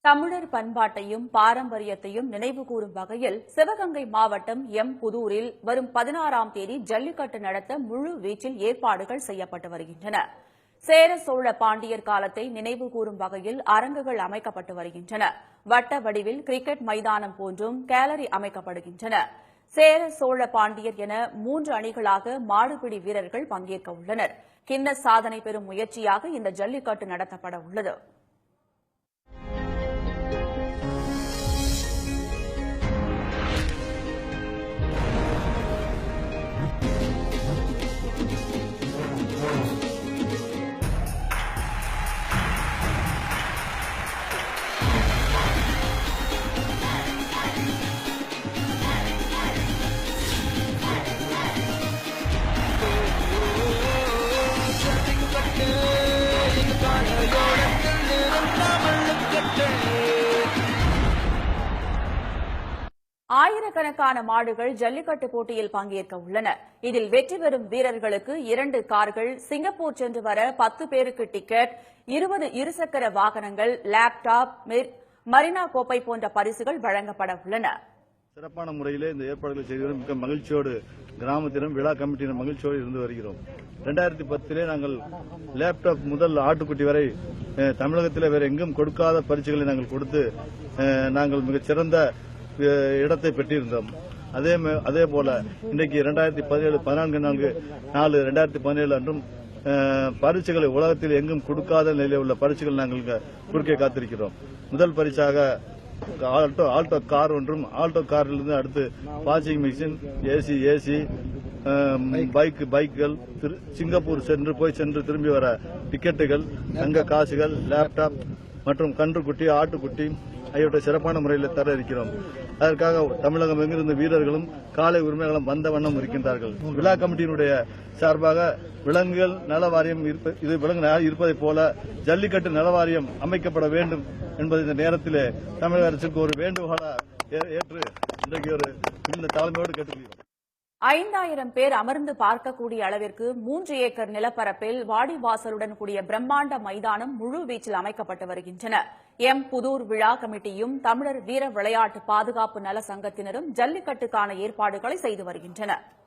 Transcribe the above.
தமிழர் பண்பாட்டையும் பாரம்பரியத்தையும் நினைவுகூரும் வகையில் சிவகங்கை மாவட்டம் புதூரில் வரும் 16ஆம் தேதி ஜல்லிக்கட்டு நடத்த முழு வீச்சில் ஏற்பாடுகள் செய்யப்பட்டு வருகின்றன. சேர சோழ பாண்டியர் காலத்தை நினைவுகூரும் வகையில் அரங்குகள் அமைக்கப்பட்டு வருகின்றன. வட்ட வடிவில் கிரிக்கெட் மைதானம் போன்றும் கேலரி அமைக்கப்படுகின்றன. சேர சோழ பாண்டியர் என 3 அணிகளாக மாடுபிடி வீரர்கள் பங்கேற்க உள்ளனர். கின்னஸ் சாதனை பெறும் முயற்சியாக இந்த ஜல்லிக்கட்டு நடத்தப்பட உள்ளது. ஆயிரக்கணக்கான மாடுகள் ஜல்லிக்கட்டு போட்டியில் பங்கேற்க உள்ளன. இதில் வெற்றி பெறும் வீரர்களுக்கு 2 கார்கள், சிங்கப்பூர் சென்று வர 10 பேருக்கு டிக்கெட், 20 இருசக்கர வாகனங்கள், லேப்டாப், மரினா கோப்பை போன்ற பரிசுகள் வழங்கப்பட உள்ளன. சிறப்பான முறையிலே இந்த ஏற்பாடுகளை செய்து மிக மகிழ்ச்சியோடு கிராமத்திலும் விழா கமிட்டியினர் மகிழ்ச்சியோடு இருந்து வருகிறோம். 2010 நாங்கள் லேப்டாப் முதல் ஆட்டுக்குட்டி வரை தமிழகத்தில் வேறு எங்கும் கொடுக்காத பரிசுகளை நாங்கள் கொடுத்து நாங்கள் மிகச்சிறந்த இடத்தை பெற்றிருந்தோம். அதே போல இன்றைக்கு 2017 14/4/2017 அன்றும் பரிசுகளை உலகத்தில் எங்கும் கொடுக்காத நிலையில் உள்ள பரிசுகள் நாங்கள் குறுக்கே காத்திருக்கிறோம். முதல் பரிசாக ஆல்டோ கார் ஒன்றும், ஆல்டோ காரிலிருந்து அடுத்து வாஷிங் மிஷின், ஏசி, பைக்குகள், சிங்கப்பூர் சென்று திரும்பி வர டிக்கெட்டுகள், தங்க காசுகள், லேப்டாப் மற்றும் கன்றுக்குட்டி, ஆட்டுக்குட்டி ஆகியவற்றை சிறப்பான முறையில் தர இருக்கிறோம். அதற்காக தமிழகம் எங்கிருந்த வீரர்களும் காலை உரிமைகளும் வந்த வண்ணம் இருக்கின்றார்கள். விழா கமிட்டியினுடைய சார்பாக விலங்குகள் நல வாரியம் இருப்பதைப் போல ஜல்லிக்கட்டு நல வாரியம் அமைக்கப்பட வேண்டும் என்பது இந்த நேரத்திலே தமிழக அரசுக்கு ஒரு வேண்டுகோளை ஏற்று இன்றைக்கு இந்த தலைமையோடு கேட்டுக்கொள்கிறோம். 5000 பேர் அமர்ந்து பார்க்கக்கூடிய அளவிற்கு 3 ஏக்கர் நிலப்பரப்பில் வாடிவாசலுடன் கூடிய பிரம்மாண்ட மைதானம் முழு வீச்சில் அமைக்கப்பட்டு வருகின்றன. புதூர் விழா கமிட்டியும் தமிழர் வீர விளையாட்டு பாதுகாப்பு நல சங்கத்தினரும் ஜல்லிக்கட்டுக்கான ஏற்பாடுகளை செய்து வருகின்றனர்.